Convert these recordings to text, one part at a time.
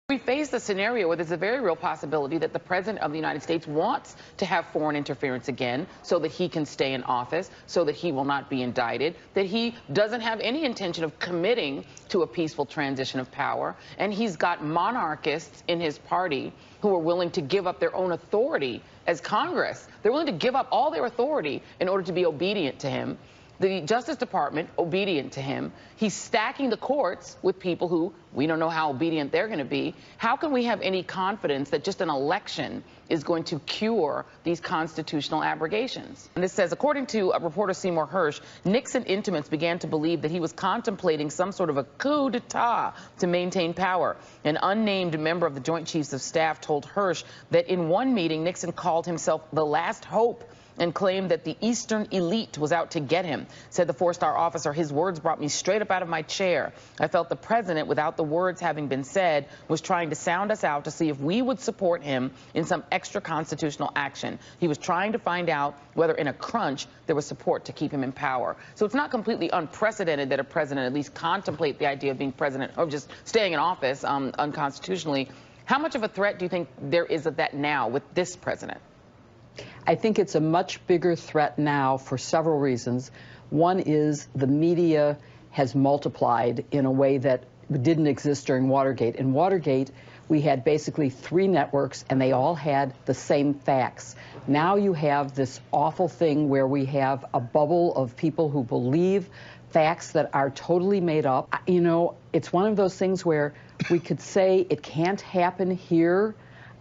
We face a scenario where there's a very real possibility that the President of the United States wants to have foreign interference again so that he can stay in office, so that he will not be indicted, that he doesn't have any intention of committing to a peaceful transition of power, and he's got monarchists in his party who are willing to give up their own authority as Congress. They're willing to give up all their authority in order to be obedient to him. The Justice Department, obedient to him. He's stacking the courts with people who we don't know how obedient they're going to be. How can we have any confidence that just an election is going to cure these constitutional abrogations? And this says, according to reporter Seymour Hersh, Nixon intimates began to believe that he was contemplating some sort of a coup d'etat to maintain power. An unnamed member of the Joint Chiefs of Staff told Hersh that in one meeting, Nixon called himself the last hope and claimed that the Eastern elite was out to get him. Said the four-star officer, his words brought me straight up out of my chair. I felt the president, without the words having been said, was trying to sound us out to see if we would support him in some extra constitutional action. He was trying to find out whether in a crunch there was support to keep him in power. So it's not completely unprecedented that a president at least contemplate the idea of being president or just staying in office unconstitutionally. How much of a threat do you think there is of that now with this president? I think it's a much bigger threat now for several reasons. One is the media has multiplied in a way that didn't exist during Watergate. In Watergate, we had basically 3 networks, and they all had the same facts. Now you have this awful thing where we have a bubble of people who believe facts that are totally made up. You know, it's one of those things where we could say it can't happen here.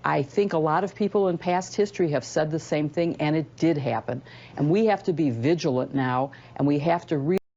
I think a lot of people in past history have said the same thing, and it did happen. And we have to be vigilant now, and we have to